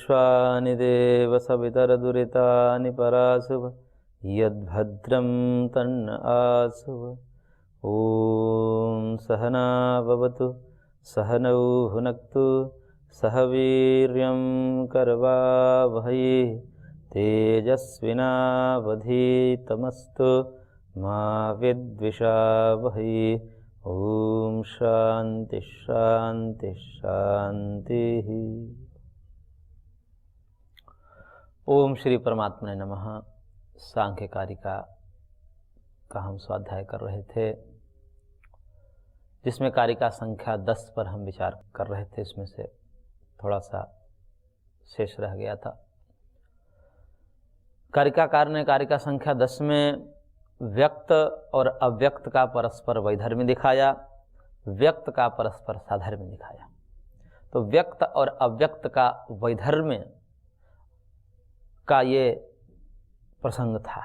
विश्वानि देव सवितरदुरितानि परासुव यद्भद्रं तन्न आसुव। ॐ सहना भवतु सहनौ भुनक्तु सह वीर्यं करवावहै तेजस्विनावधीतमस्तु मा विद्विषावहै। ओम शांति शांति शांति। ओम श्री परमात्मने नमः। सांख्य कारिका का हम स्वाध्याय कर रहे थे, जिसमें कारिका संख्या 10 पर हम विचार कर रहे थे। इसमें से थोड़ा सा शेष रह गया था। कारिकाकार ने कारिका संख्या 10 में व्यक्त और अव्यक्त का परस्पर वैधर्म्य दिखाया, व्यक्त का परस्पर साधर्म्य दिखाया। तो व्यक्त और अव्यक्त का वैधर्म्य का ये प्रसंग था,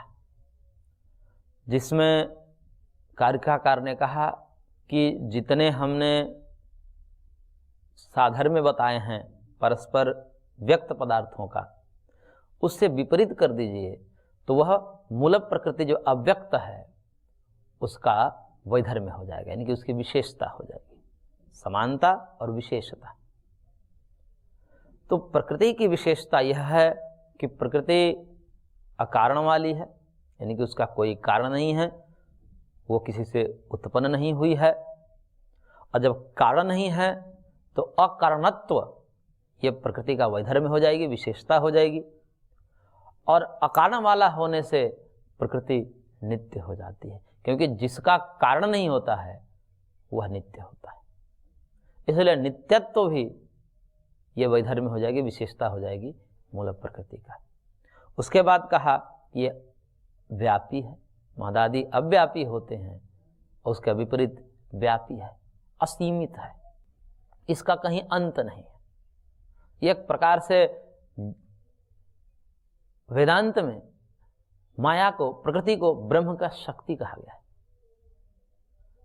जिसमें कारिकाकार ने कहा कि जितने हमने साधर्म्य बताए हैं परस्पर व्यक्त पदार्थों का, उससे विपरीत कर दीजिए तो वह मूल प्रकृति जो अव्यक्त है उसका वैधर्म्य हो जाएगा, यानी कि उसकी विशेषता हो जाएगी, समानता और विशेषता। तो प्रकृति की विशेषता यह है कि प्रकृति अकारण वाली है, यानी कि उसका कोई कारण नहीं है, वो किसी से उत्पन्न नहीं हुई है। और जब कारण नहीं है तो अकारणत्व ये प्रकृति का वैधर्म्य हो जाएगी, विशेषता हो जाएगी। और अकारण वाला होने से प्रकृति नित्य हो जाती है, क्योंकि जिसका कारण नहीं होता है वह नित्य होता है। इसलिए नित्यत्व भी ये वैधर्म्य हो जाएगी, विशेषता हो जाएगी मूल प्रकृति का। उसके बाद कहा ये व्यापी है, महदादि अव्यापी होते हैं, और उसका विपरीत व्यापी है, असीमित है, इसका कहीं अंत नहीं है। एक प्रकार से वेदांत में माया को, प्रकृति को ब्रह्म का शक्ति कहा गया है।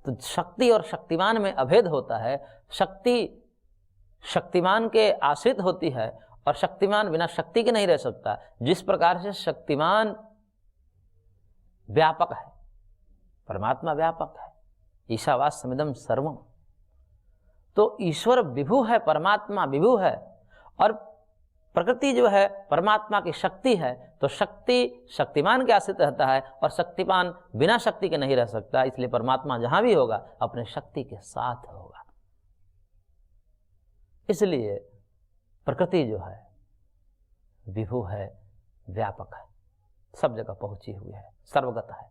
तो शक्ति और शक्तिमान में अभेद होता है। शक्ति शक्तिमान के आश्रित होती है और शक्तिमान बिना शक्ति के नहीं रह सकता। जिस प्रकार से शक्तिमान व्यापक है, परमात्मा व्यापक है, ईशावास्यमिदं सर्वम। तो ईश्वर विभु है, परमात्मा विभु है, और प्रकृति जो है परमात्मा की शक्ति है। तो शक्ति शक्तिमान के आश्रित रहता है और शक्तिमान बिना शक्ति के नहीं रह सकता। इसलिए परमात्मा जहां भी होगा अपने शक्ति के साथ होगा। इसलिए प्रकृति जो है विभु है, व्यापक है, सब जगह पहुंची हुई है, सर्वगत है।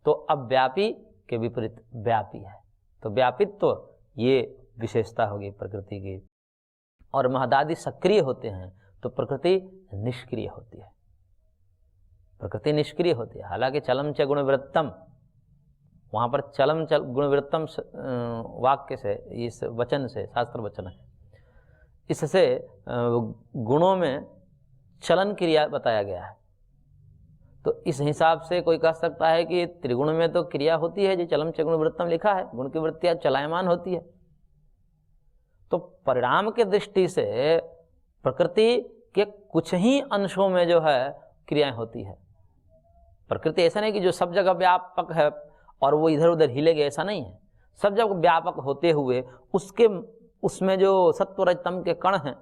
तो अव्यापी के विपरीत व्यापी है। तो व्यापित्व तो ये विशेषता होगी प्रकृति की। और महदादि सक्रिय होते हैं तो प्रकृति निष्क्रिय होती है। प्रकृति निष्क्रिय होती है। हालांकि चलम च गुणवृत्तम, वहां पर चलम चल गुणवृत्तम वाक्य से, इस वचन से, शास्त्र वचन है, इससे गुणों में चलन क्रिया बताया गया है। तो इस हिसाब से कोई कह सकता है कि त्रिगुण में तो क्रिया होती है, जो चलम च गुणवृत्तम लिखा है, गुण की वृत्तियां चलायमान होती है। तो परिणाम के दृष्टि से प्रकृति के कुछ ही अंशों में जो है क्रियाएं होती है। प्रकृति ऐसा नहीं कि जो सब जगह व्यापक है और वो इधर उधर हिलेगा, ऐसा नहीं है। सब जगह व्यापक होते हुए उसमें जो सत्व रजतम के कण हैं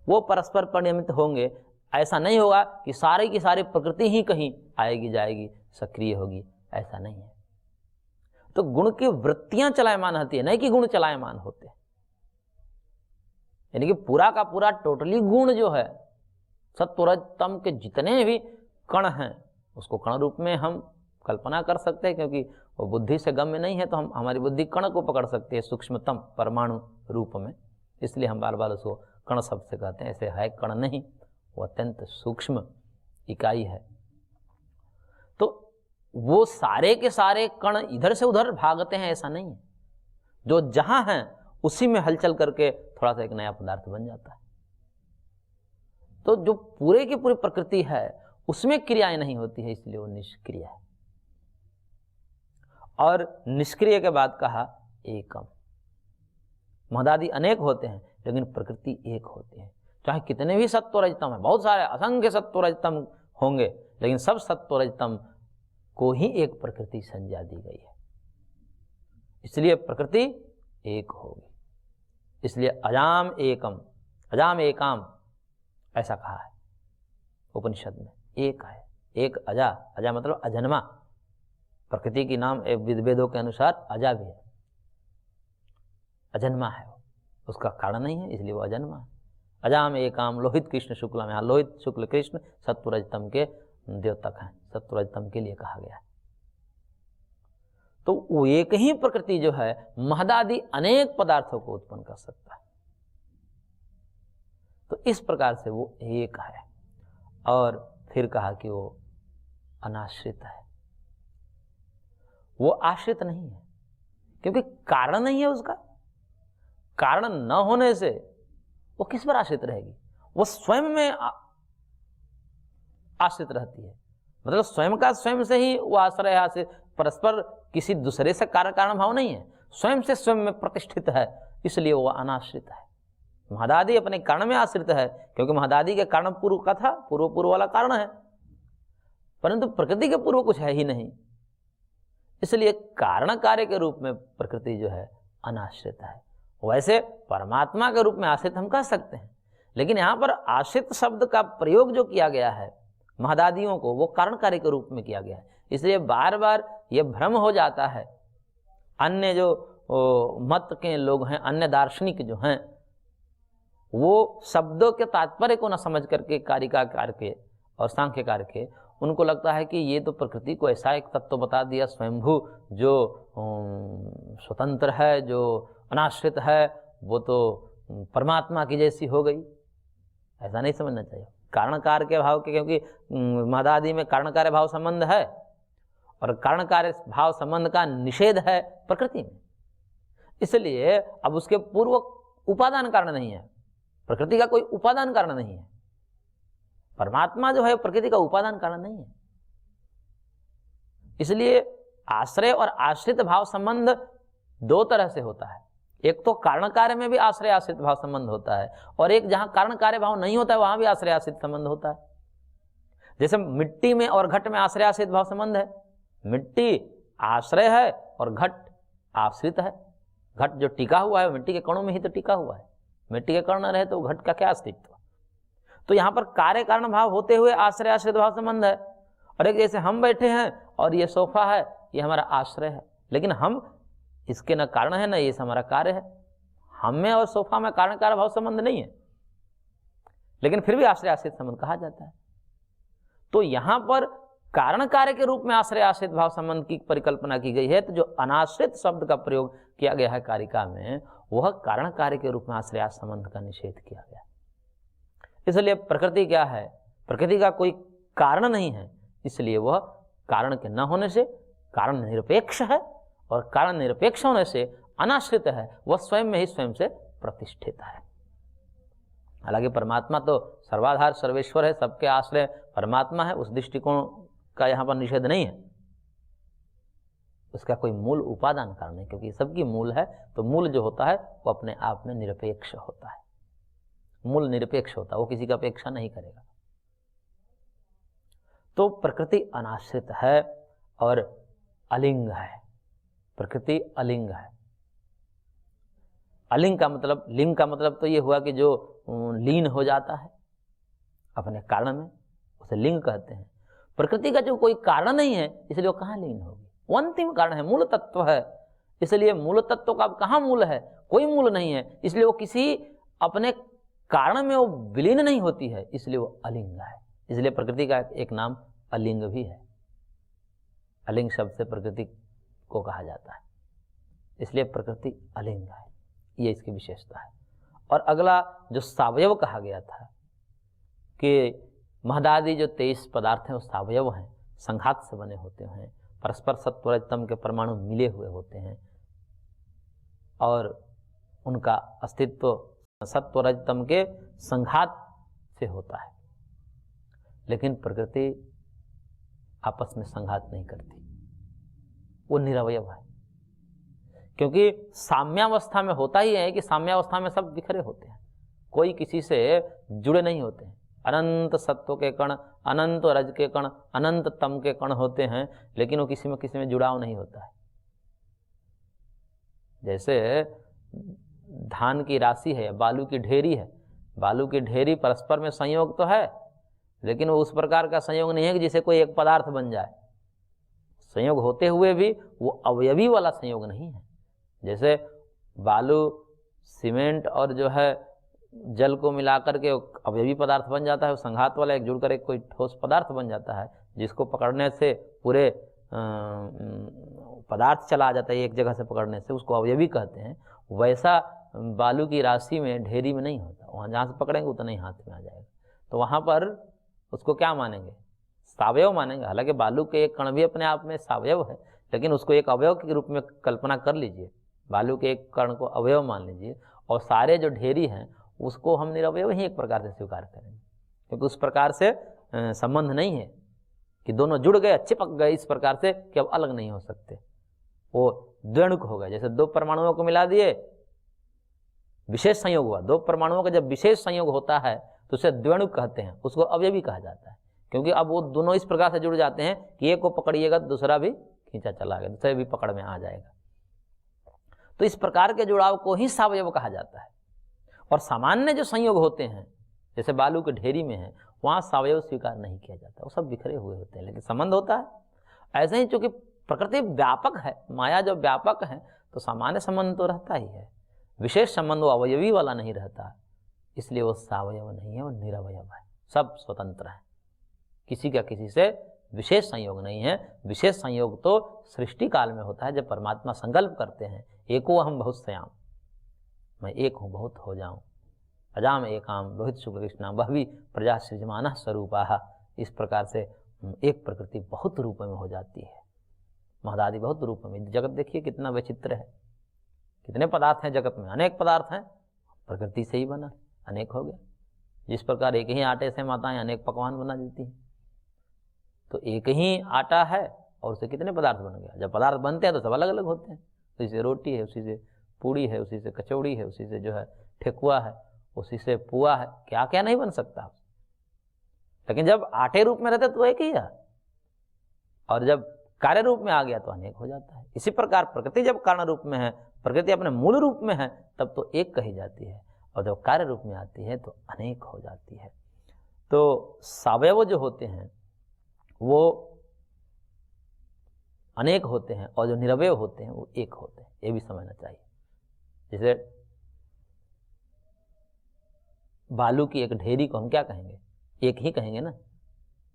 वो परस्पर परिणमित होंगे। ऐसा नहीं होगा कि सारी की सारी प्रकृति ही कहीं आएगी जाएगी, सक्रिय होगी, ऐसा नहीं है। तो गुण की वृत्तियां चलायमान होती है, नहीं कि गुण चलायमान होते। यानी कि पूरा का पूरा टोटली गुण जो है, सत्वरजतम के जितने भी कण हैं उसको कण रूप में हम कल्पना कर सकते हैं, क्योंकि वो बुद्धि से गम्य नहीं है। तो हम हमारी बुद्धि कण को पकड़ सकती है सूक्ष्मतम परमाणु रूप में। इसलिए हम बार बार उसको कण शब्द से कहते हैं। ऐसे है कण नहीं, वो अत्यंत सूक्ष्म इकाई है। तो वो सारे के सारे कण इधर से उधर भागते हैं, ऐसा नहीं है। जो जहां हैं उसी में हलचल करके थोड़ा सा एक नया पदार्थ बन जाता है। तो जो पूरे की पूरी प्रकृति है उसमें क्रियाएं नहीं होती है, इसलिए वो निष्क्रिय है। और निष्क्रिय के बाद कहा एकम। महदादि अनेक होते हैं लेकिन प्रकृति एक होती है, चाहे कितने भी सत्व रजतम है, बहुत सारे असंख्य सत्व रजतम होंगे, लेकिन सब सत्व रजतम को ही एक प्रकृति संज्ञा दी गई है, इसलिए प्रकृति एक होगी। इसलिए अजाम एकम, अजाम एकाम ऐसा कहा है उपनिषद में, एक है, एक अजा, अजा मतलब अजन्मा, प्रकृति की नाम वेदों के अनुसार अजा भी है, अजन्मा है वो, उसका कारण नहीं है इसलिए वो अजन्मा है। अजाम एकाम लोहित कृष्ण शुक्ला में, यहाँ लोहित शुक्ल कृष्ण सत्वरजतम के द्योतक हैं, सत्वरजतम के लिए कहा गया है। तो वो एक ही प्रकृति जो है महदादि अनेक पदार्थों को उत्पन्न कर सकता है, तो इस प्रकार से वो एक है। और फिर कहा कि वो अनाश्रित है, वो आश्रित नहीं है, क्योंकि कारण नहीं है उसका, कारण न होने से वो किस पर आश्रित रहेगी, वो स्वयं में आश्रित रहती है, मतलब स्वयं का स्वयं से ही वो आश्रय है, आश्रित, परस्पर किसी दूसरे से कारण भाव नहीं है, स्वयं से स्वयं में प्रतिष्ठित है, इसलिए वो अनाश्रित है। महदादि अपने कारण में आश्रित है, क्योंकि महदादि के कारण पूर्व का था, पूर्व वाला कारण है, परंतु प्रकृति के पूर्व कुछ है ही नहीं, इसलिए कारण कार्य के रूप में प्रकृति जो है अनाश्रित है। वैसे परमात्मा के रूप में आश्रित हम कह सकते हैं, लेकिन यहाँ पर आश्रित शब्द का प्रयोग जो किया गया है महदादियों को, वो कारण कार्य के रूप में किया गया है, इसलिए बार बार ये भ्रम हो जाता है। अन्य जो मत के लोग हैं, अन्य दार्शनिक जो हैं, वो शब्दों के तात्पर्य को न समझ करके कारिकाकार के और सांख्यकार के, उनको लगता है कि ये तो प्रकृति को ऐसा एक तत्व बता दिया स्वयंभू जो स्वतंत्र है, जो अनाश्रित है, वो तो परमात्मा की जैसी हो गई। ऐसा नहीं समझना चाहिए। कारण कार्य के भाव के, क्योंकि महदादि में कारण कार्य भाव संबंध है और कारण कार्य भाव संबंध का निषेध है प्रकृति में, इसलिए अब उसके पूर्व उपादान कारण नहीं है, प्रकृति का कोई उपादान कारण नहीं है, परमात्मा जो है प्रकृति का उपादान कारण नहीं है। इसलिए आश्रय और आश्रित भाव संबंध दो तरह से होता है, एक तो कारण कार्य में भी आश्रय आश्रित भाव संबंध होता है, और एक जहां कारण कार्य भाव नहीं होता है वहां भी आश्रय आश्रित संबंध होता है। जैसे मिट्टी में और घट में आश्रय आश्रित भाव संबंध है, मिट्टी आश्रय है और घट आश्रित है। घट जो टिका हुआ है मिट्टी के कणों में ही तो टिका हुआ है, मिट्टी के कण न रहे तो घट का क्या अस्तित्व। तो यहाँ पर कार्य कारण भाव होते हुए आश्रय आश्रित भाव संबंध है। और एक जैसे हम बैठे हैं और ये सोफा है, ये हमारा आश्रय है, लेकिन हम इसके न कारण है न ये हमारा कार्य है, हम में और सोफा में कारण कार्य भाव संबंध नहीं है, लेकिन फिर भी आश्रय आश्रित संबंध कहा जाता है। तो यहाँ पर कारण कार्य के रूप में आश्रय आश्रित भाव संबंध की परिकल्पना की गई है, तो जो अनाश्रित शब्द का प्रयोग किया गया है कारिका में, वह कारण कार्य के रूप में आश्रय आश्रित संबंध का निषेध किया गया। इसलिए प्रकृति क्या है, प्रकृति का कोई कारण नहीं है, इसलिए वह कारण के न होने से कारण निरपेक्ष है, और कारण निरपेक्ष होने से अनाश्रित है, वह स्वयं में ही स्वयं से प्रतिष्ठित है। हालांकि परमात्मा तो सर्वाधार सर्वेश्वर है, सबके आश्रय परमात्मा है, उस दृष्टिकोण का यहाँ पर निषेध नहीं है, उसका कोई मूल उपादान कारण नहीं, क्योंकि सबकी मूल है, तो मूल जो होता है वो अपने आप में निरपेक्ष होता है, मूल निरपेक्ष होता है, वो किसी का अपेक्षा नहीं करेगा। तो प्रकृति अनाश्रित है और अलिंग है, प्रकृति अलिंग है। अलिंग का मतलब, लिंग का मतलब तो ये हुआ कि जो लीन हो जाता है अपने कारण में, उसे लिंग कहते हैं। प्रकृति का जो कोई कारण नहीं है, इसलिए वो कहाँ लीन होगी, वो अंतिम कारण है, मूल तत्व है, इसलिए मूल तत्व का अब कहाँ मूल है, कोई मूल नहीं है, इसलिए वो किसी अपने कारण में वो विलीन नहीं होती है, इसलिए वो अलिंग है। इसलिए प्रकृति का एक नाम अलिंग भी है, अलिंग शब्द से प्रकृति को कहा जाता है, इसलिए प्रकृति अलिंग है, ये इसकी विशेषता है। और अगला जो सावयव कहा गया था कि महदादि जो 23 पदार्थ हैं वो सावयव हैं, संघात से बने होते हैं, परस्पर सत्व रजतम के परमाणु मिले हुए होते हैं, और उनका अस्तित्व सत्व रजतम के संघात से होता है। लेकिन प्रकृति आपस में संघात नहीं करती, वो निरवयव है, क्योंकि साम्यावस्था में होता ही है कि साम्यावस्था में सब बिखरे होते हैं, कोई किसी से जुड़े नहीं होते हैं। अनंत सत्व के कण, अनंत रज के कण, अनंत तम के कण होते हैं, लेकिन वो किसी में जुड़ाव नहीं होता है। जैसे धान की राशि है, बालू की ढेरी है, बालू की ढेरी परस्पर में संयोग तो है, लेकिन वो उस प्रकार का संयोग नहीं है कि जिसे कोई एक पदार्थ बन जाए। संयोग होते हुए भी वो अवयवी वाला संयोग नहीं है। जैसे बालू, सीमेंट और जो है जल को मिलाकर के अवयवी पदार्थ बन जाता है, संघात वाला एक जुड़कर एक कोई ठोस पदार्थ बन जाता है, जिसको पकड़ने से पूरे पदार्थ चला आ जाता है, एक जगह से पकड़ने से उसको अवयवी कहते हैं। वैसा बालू की राशि में, ढेरी में नहीं होता। वहाँ जहाँ से पकड़ेंगे उतना ही हाथ में आ जाएगा। तो वहाँ पर उसको क्या मानेंगे? सावयव मानेंगे। हालांकि बालू के एक कण भी अपने आप में सावयव है, लेकिन उसको एक अवयव के रूप में कल्पना कर लीजिए। बालू के एक कण को अवयव मान लीजिए, और सारे जो ढेरी हैं उसको हम निरवयव ही एक प्रकार से स्वीकार करेंगे, क्योंकि उस प्रकार से संबंध नहीं है कि दोनों जुड़ गए, चिपक गए इस प्रकार से कि अब अलग नहीं हो सकते। वो द्वैणुक हो गए। जैसे दो परमाणुओं को मिला दिए, विशेष संयोग हुआ। दो परमाणुओं का जब विशेष संयोग होता है तो उसे द्वैणुक कहते हैं, उसको अवयवी कहा जाता है, क्योंकि अब वो दोनों इस प्रकार से जुड़ जाते हैं कि एक को पकड़िएगा तो दूसरा भी खींचा चला गया, दूसरे भी पकड़ में आ जाएगा। तो इस प्रकार के जुड़ाव को ही सावयव कहा जाता है। और सामान्य जो संयोग होते हैं, जैसे बालू के ढेरी में है, वहाँ सावयव स्वीकार नहीं किया जाता, वो सब बिखरे हुए होते हैं, लेकिन संबंध होता है। ऐसे ही चूंकि प्रकृति व्यापक है, माया जो व्यापक है, तो सामान्य संबंध तो रहता ही है, विशेष संबंध वो अवयवी वाला नहीं रहता, इसलिए वो सावयव नहीं है, वो निरवयव है। सब स्वतंत्र है, किसी का किसी से विशेष संयोग नहीं है। विशेष संयोग तो सृष्टि काल में होता है, जब परमात्मा संकल्प करते हैं, एको अहम बहुश्याम, मैं एक हूँ बहुत हो जाऊं, अजाम एकाम लोहित शुक्ल कृष्णा बहवी प्रजा सृजमानः स्वरूपाः। इस प्रकार से एक प्रकृति बहुत रूप में हो जाती है, महदादि बहुत रूप में। जगत देखिए कितना विचित्र है, कितने पदार्थ हैं जगत में, अनेक पदार्थ हैं, प्रकृति से ही बना, अनेक हो गया। जिस प्रकार एक ही आटे से माताएं अनेक पकवान बना देती हैं, तो एक ही आटा है और उससे कितने पदार्थ बन गया। जब पदार्थ बनते हैं तो सब अलग अलग होते हैं, उसी से रोटी है, उसी से पूड़ी है, उसी से कचौड़ी है, उसी से जो है ठेकुआ है, उसी से पुआ है, क्या क्या नहीं बन सकता। लेकिन जब आटे रूप में रहते तो एक ही है, और जब कार्य रूप में आ गया तो अनेक हो जाता है। इसी प्रकार प्रकृति जब कारण रूप में है, प्रकृति अपने मूल रूप में है, तब तो एक कही जाती है, और जब कार्य रूप में आती है तो अनेक हो जाती है। तो सावयव जो होते हैं वो अनेक होते हैं, और जो निरवय होते हैं वो एक होते हैं, ये भी समझना चाहिए। जैसे बालू की एक ढेरी को हम क्या कहेंगे? एक ही कहेंगे ना,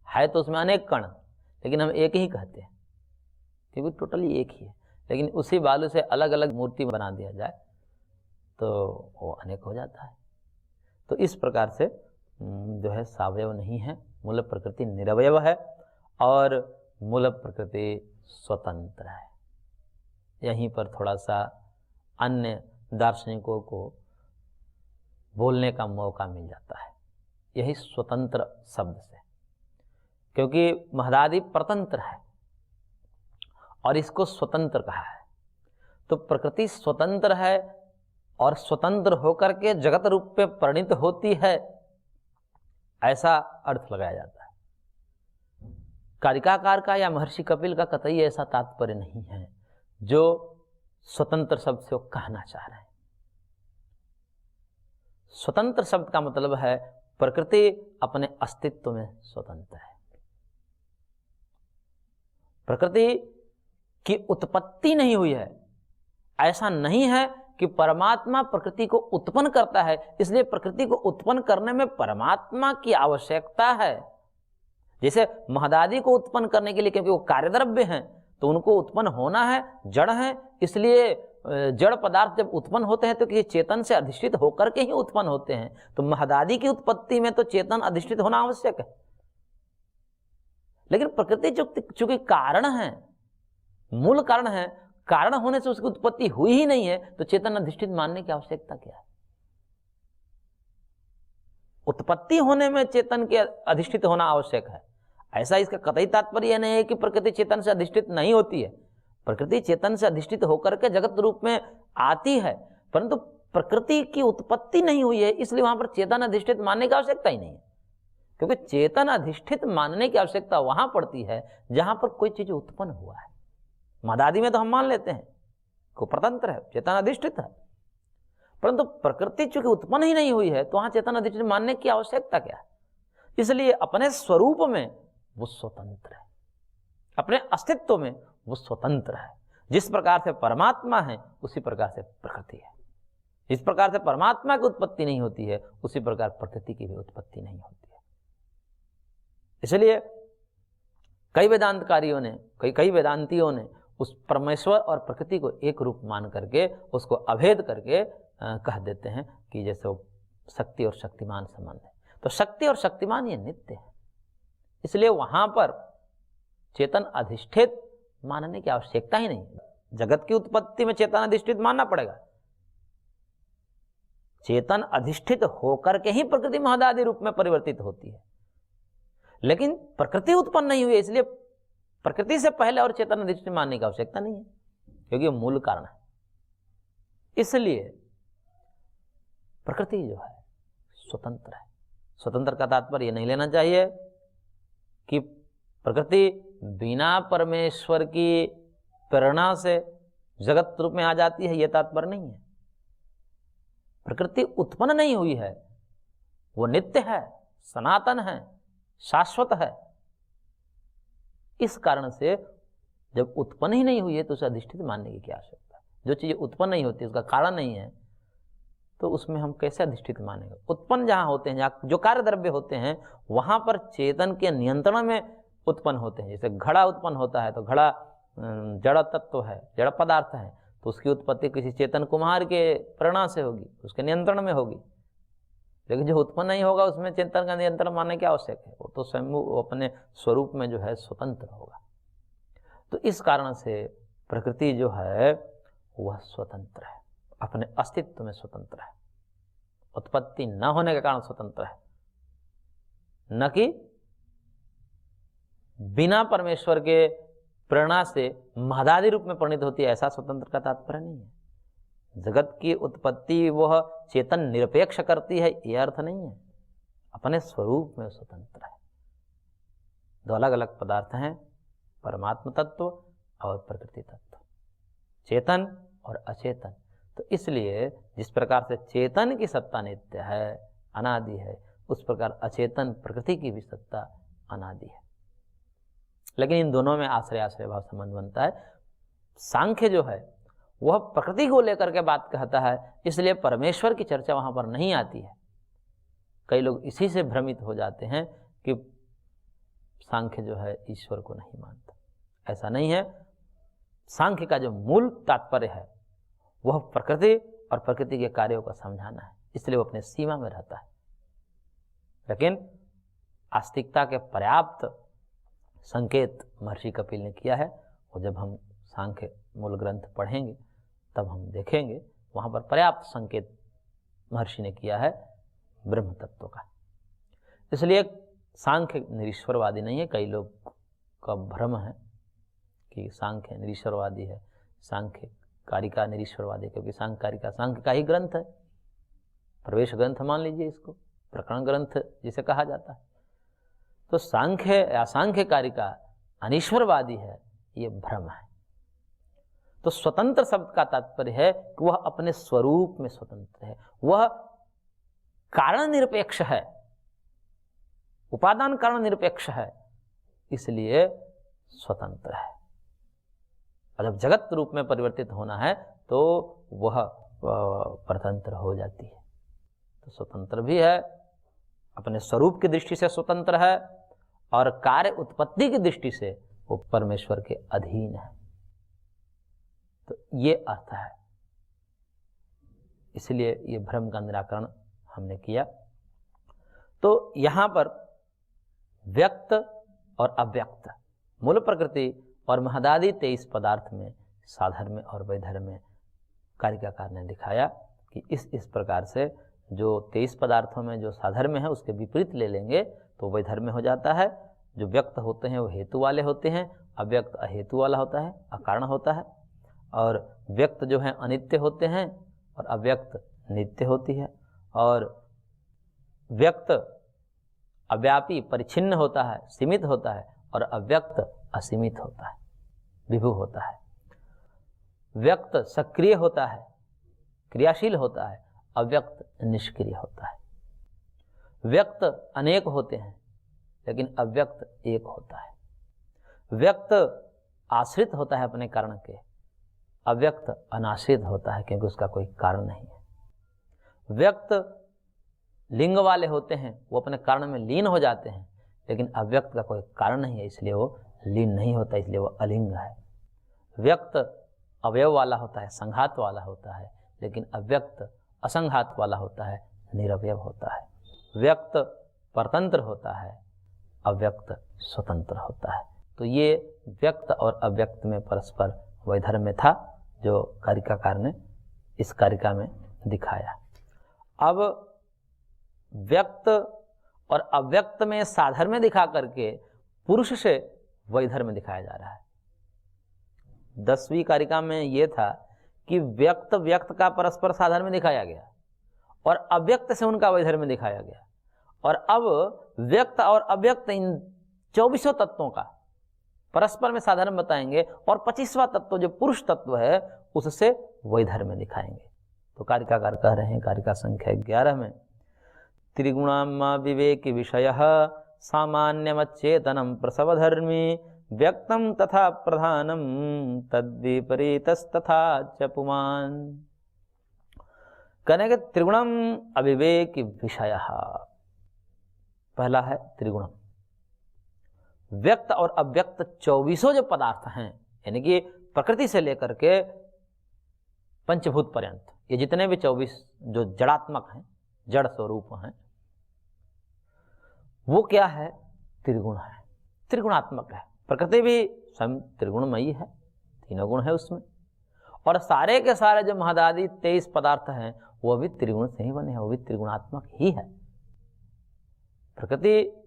है तो उसमें अनेक कण, लेकिन हम एक ही कहते हैं, क्योंकि टोटली एक ही है। लेकिन उसी बालू से अलग अलग मूर्ति बना दिया जाए तो वो अनेक हो जाता है। तो इस प्रकार से जो है सावयव नहीं है, मूल प्रकृति निरवयव है, और मूल प्रकृति स्वतंत्र है। यहीं पर थोड़ा सा अन्य दार्शनिकों को बोलने का मौका मिल जाता है, यही स्वतंत्र शब्द से, क्योंकि महदादि परतंत्र है और इसको स्वतंत्र कहा है। तो प्रकृति स्वतंत्र है और स्वतंत्र होकर के जगत रूप में परिणित होती है, ऐसा अर्थ लगाया जाता है। कारिकाकार का या महर्षि कपिल का कतई ऐसा तात्पर्य नहीं है जो स्वतंत्र शब्द से वो कहना चाह रहे हैं। स्वतंत्र शब्द का मतलब है प्रकृति अपने अस्तित्व में स्वतंत्र है। प्रकृति की उत्पत्ति नहीं हुई है, ऐसा नहीं है कि परमात्मा प्रकृति को उत्पन्न करता है, इसलिए प्रकृति को उत्पन्न करने में परमात्मा की आवश्यकता है। जैसे महदादि को उत्पन्न करने के लिए, क्योंकि वो कार्यद्रव्य हैं, तो उनको उत्पन्न होना है, जड़ है, इसलिए जड़ पदार्थ जब उत्पन्न होते हैं तो किसी चेतन से अधिष्ठित होकर के ही उत्पन्न होते हैं। तो महदादि की उत्पत्ति में तो चेतन अधिष्ठित होना आवश्यक है। लेकिन प्रकृति चूंकि कारण है, मूल कारण है, कारण होने से उसकी उत्पत्ति हुई ही नहीं है, तो चेतन अधिष्ठित मानने की आवश्यकता क्या है? उत्पत्ति होने में चेतन के अधिष्ठित होना आवश्यक है, ऐसा इसका कतई तात्पर्य नहीं है कि प्रकृति चेतन से अधिष्ठित नहीं होती है। प्रकृति चेतन से अधिष्ठित होकर के जगत रूप में आती है, परंतु प्रकृति की उत्पत्ति नहीं हुई है, इसलिए वहां पर चेतन अधिष्ठित मानने की आवश्यकता ही नहीं है। क्योंकि चेतन अधिष्ठित मानने की आवश्यकता वहां पड़ती है जहां पर कोई चीज उत्पन्न हुआ है। मदादि में तो हम मान लेते हैं को परतंत्र है, चेतन अधिष्ठित है, परंतु प्रकृति चूंकि उत्पन्न ही नहीं हुई है तो वहां चेतन अधिष्ठित मानने की आवश्यकता क्या है? इसलिए अपने स्वरूप में वो स्वतंत्र है, अपने अस्तित्व में वो स्वतंत्र है। जिस प्रकार से परमात्मा है उसी प्रकार से प्रकृति है। इस प्रकार से परमात्मा की उत्पत्ति नहीं होती है, उसी प्रकार प्रकृति की भी उत्पत्ति नहीं होती है। इसलिए कई वेदांतकारियों ने, कई वेदांतियों ने उस परमेश्वर और प्रकृति को एक रूप मान करके उसको अभेद करके कह देते हैं कि जैसे वो शक्ति और शक्तिमान संबंध है। तो शक्ति और शक्तिमान ये नित्य है, इसलिए वहां पर चेतन अधिष्ठित मानने की आवश्यकता ही नहीं। जगत की उत्पत्ति में चेतन अधिष्ठित मानना पड़ेगा। चेतन अधिष्ठित होकर के ही प्रकृति महदादि रूप में परिवर्तित होती है, लेकिन प्रकृति उत्पन्न नहीं हुई, इसलिए प्रकृति से पहले और चेतन अधिष्ठित मानने की आवश्यकता नहीं है, क्योंकि मूल कारण है। इसलिए प्रकृति जो है स्वतंत्र है। स्वतंत्र का तात्पर्य नहीं लेना चाहिए कि प्रकृति बिना परमेश्वर की प्रेरणा से जगत रूप में आ जाती है, यह तात्पर्य नहीं है। प्रकृति उत्पन्न नहीं हुई है, वो नित्य है, सनातन है, शाश्वत है। इस कारण से जब उत्पन्न ही नहीं हुई है तो उसे अधिष्ठित मानने की क्या आवश्यकता है? जो चीजें उत्पन्न नहीं होती, उसका कारण नहीं है, तो उसमें हम कैसे अधिष्ठित मानेंगे? उत्पन्न जहां होते हैं, जहां जो कार्य द्रव्य होते हैं, वहां पर चेतन के नियंत्रण में उत्पन्न होते हैं। जैसे घड़ा उत्पन्न होता है तो घड़ा जड़ तत्व है, जड़ पदार्थ है, तो उसकी उत्पत्ति किसी चेतन कुम्हार के प्रेरणा से होगी, उसके नियंत्रण में होगी। लेकिन जो उत्पन्न नहीं होगा उसमें चेतन का नियंत्रण मानने की आवश्यक है, वो तो स्वयं अपने स्वरूप में जो है स्वतंत्र होगा। तो इस कारण से प्रकृति जो है वह स्वतंत्र है, अपने अस्तित्व में स्वतंत्र है, उत्पत्ति न होने के कारण स्वतंत्र है, न कि बिना परमेश्वर के प्रेरणा से महदादि रूप में परिणित होती है, ऐसा स्वतंत्र का तात्पर्य नहीं है। जगत की उत्पत्ति वह चेतन निरपेक्ष करती है, यह अर्थ नहीं है। अपने स्वरूप में स्वतंत्र है। दो अलग अलग पदार्थ हैं, परमात्म तत्व और प्रकृति तत्व, चेतन और अचेतन। तो इसलिए जिस प्रकार से चेतन की सत्ता नित्य है, अनादि है, उस प्रकार अचेतन प्रकृति की भी सत्ता अनादि है। लेकिन इन दोनों में आश्रय आश्रय भाव संबंध बनता है। सांख्य जो है वह प्रकृति को लेकर के बात कहता है, इसलिए परमेश्वर की चर्चा वहां पर नहीं आती है। कई लोग इसी से भ्रमित हो जाते हैं कि सांख्य जो है ईश्वर को नहीं मानता। ऐसा नहीं है। सांख्य का जो मूल तात्पर्य है वह प्रकृति और प्रकृति के कार्यों को समझाना है, इसलिए वो अपने सीमा में रहता है। लेकिन आस्तिकता के पर्याप्त संकेत महर्षि कपिल ने किया है, और जब हम सांख्य मूल ग्रंथ पढ़ेंगे तब हम देखेंगे वहां पर पर्याप्त संकेत महर्षि ने किया है ब्रह्म तत्व का। इसलिए सांख्य निरीश्वरवादी नहीं है। कई लोग का भ्रम है कि सांख्य निरीश्वरवादी है, सांख्य कारिका निरीश्वरवादी, क्योंकि सांख्य कारिका सांख्य का ही ग्रंथ है, प्रवेश ग्रंथ मान लीजिए इसको, प्रकरण ग्रंथ जिसे कहा जाता है। तो सांख्य या सांख्य कारिका अनीश्वरवादी है, ये भ्रम है। तो स्वतंत्र शब्द का तात्पर्य है कि वह अपने स्वरूप में स्वतंत्र है, वह कारण निरपेक्ष है, उपादान कारण निरपेक्ष है, इसलिए स्वतंत्र है। और जब जगत रूप में परिवर्तित होना है तो वह परतंत्र हो जाती है। तो स्वतंत्र भी है, अपने स्वरूप की दृष्टि से स्वतंत्र है, और कार्य उत्पत्ति की दृष्टि से वो परमेश्वर के अधीन है। तो ये अर्थ है। इसलिए ये भ्रम का निराकरण हमने किया। तो यहां पर व्यक्त और अव्यक्त, मूल प्रकृति और महदादि 23 पदार्थ में साधर्म में और वैधर्म में कारिकाकार ने दिखाया कि इस प्रकार से जो 23 पदार्थों में जो साधर्म है उसके विपरीत ले लेंगे तो वैधर्म हो जाता है। जो व्यक्त होते हैं वो हेतु वाले होते हैं, अव्यक्त अहेतु वाला होता है, अकारण होता है। और व्यक्त जो है अनित्य होते हैं और अव्यक्त नित्य होती है, और व्यक्त अव्यापी परिच्छिन्न होता है, सीमित होता है, और अव्यक्त असीमित होता है, विभु होता है। व्यक्त सक्रिय होता है, क्रियाशील होता है, अव्यक्त निष्क्रिय होता है। व्यक्त अनेक होते हैं लेकिन अव्यक्त एक होता है। व्यक्त आश्रित होता है अपने कारण के, अव्यक्त अनाश्रित होता है क्योंकि उसका कोई कारण नहीं है। व्यक्त लिंग वाले होते हैं, वो अपने कारण में लीन हो जाते हैं, लेकिन अव्यक्त का कोई कारण नहीं है इसलिए वो लीन नहीं होता, इसलिए वो अलिंग है। व्यक्त अवयव वाला होता है, संघात वाला होता है, लेकिन अव्यक्त असंघात वाला होता है, निरवयव होता है। व्यक्त परतंत्र होता है, अव्यक्त स्वतंत्र होता है। तो ये व्यक्त और अव्यक्त में परस्पर वैधर्म्य था जो कारिकाकार ने इस कारिका में दिखाया। अब व्यक्त और अव्यक्त में साधर्म्य दिखा करके पुरुष से वैधर्म्य दिखाया जा रहा है। 10वीं कारिका में यह था कि व्यक्त व्यक्त का परस्पर साधर्म्य दिखाया गया और अव्यक्त से उनका वैधर्म्य दिखाया गया, और अब व्यक्त और अव्यक्त इन 24 तत्वों का परस्पर में साधर्म्य बताएंगे और 25वां तत्व जो पुरुष तत्व है उससे वैधर्म्य दिखाएंगे। तो कारिकाकार कह रहे हैं कारिका संख्या 11 में, त्रिगुणाम्मा विवेक विषय सामान्यमच्चेतनम प्रसवधर्मी व्यक्तम तथा प्रधानम तद्विपरीतस्तथा च पुमान्। कहने के त्रिगुणम अविवेक विषय, पहला है त्रिगुणम। व्यक्त और अव्यक्त 24 जो पदार्थ हैं, यानी कि प्रकृति से लेकर के पंचभूत पर्यंत, ये जितने भी 24 जो जड़ात्मक हैं, जड़ स्वरूप हैं, वो क्या है? त्रिगुण है, त्रिगुणात्मक है। प्रकृति भी स्वयं त्रिगुणमयी है, तीनों गुण है उसमें, और सारे के सारे जो महदादि 23 पदार्थ हैं वो भी त्रिगुण से ही बने हैं, वो भी त्रिगुणात्मक ही है। प्रकृति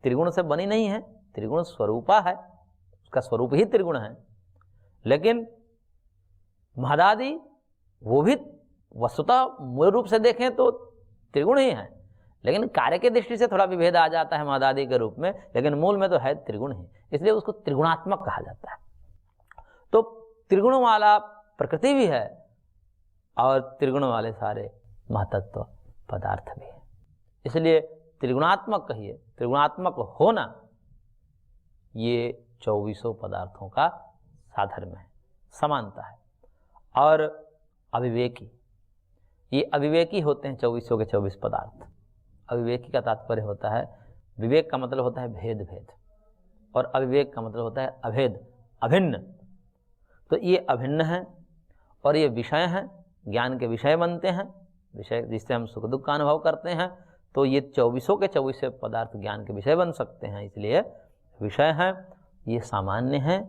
त्रिगुण से बनी नहीं है, त्रिगुण स्वरूपा है, उसका स्वरूप ही त्रिगुण है। लेकिन महदादि वो भी वस्तुतः मूल रूप से देखें तो त्रिगुण ही है, लेकिन कार्य की दृष्टि से थोड़ा विभेद आ जाता है महदादि के रूप में, लेकिन मूल में तो है त्रिगुण ही, इसलिए उसको त्रिगुणात्मक कहा जाता है। तो त्रिगुण वाला प्रकृति भी है और त्रिगुण वाले सारे महतत्व पदार्थ भी है, इसलिए त्रिगुणात्मक कहिए, त्रिगुणात्मक होना ये 24 पदार्थों का साधर्म्य है, समानता है। और अविवेकी, ये अविवेकी होते हैं 24 के 24 पदार्थ। अविवेकी का तात्पर्य होता है, विवेक का मतलब होता है भेद भेद, और अविवेक का मतलब होता है अभेद, अभिन्न। तो ये अभिन्न है और ये विषय हैं, ज्ञान के विषय बनते हैं, विषय जिससे हम सुख दुख का अनुभव करते हैं। तो ये 24 के 24 पदार्थ ज्ञान के विषय बन सकते हैं, इसलिए विषय हैं। ये सामान्य हैं,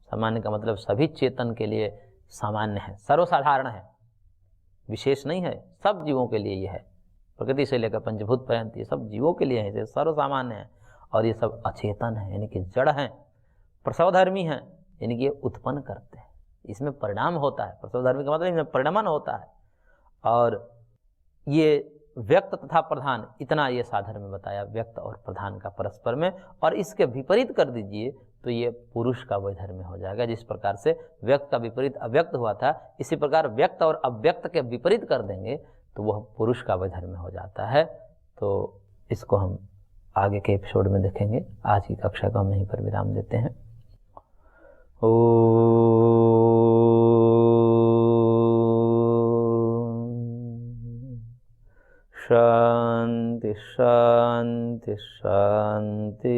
सामान्य का मतलब सभी चेतन के लिए सामान्य है, सर्वसाधारण है, विशेष नहीं है, सब जीवों के लिए ये है। प्रकृति से लेकर पंचभूत पर्यंत ये सब जीवों के लिए है, सर्वसामान्य है। और ये सब अचेतन है, यानी कि जड़ हैं, प्रसवधर्मी हैं, यानी कि ये उत्पन्न करते हैं, इसमें परिणाम होता है। प्रसवधर्मी का मतलब इसमें परिणमन होता है। और ये व्यक्त तथा प्रधान, इतना ये साधर्म्य बताया व्यक्त और प्रधान का परस्पर में। और इसके विपरीत कर दीजिए तो ये पुरुष का वैधर्म्य हो जाएगा। जिस प्रकार से व्यक्त का विपरीत अव्यक्त हुआ था, इसी प्रकार व्यक्त और अव्यक्त के विपरीत कर देंगे तो वह पुरुष का वैधर्म्य हो जाता है। तो इसको हम आगे के एपिसोड में देखेंगे। आज की कक्षा को हम यहीं पर विराम देते हैं। शांति शांति शांति।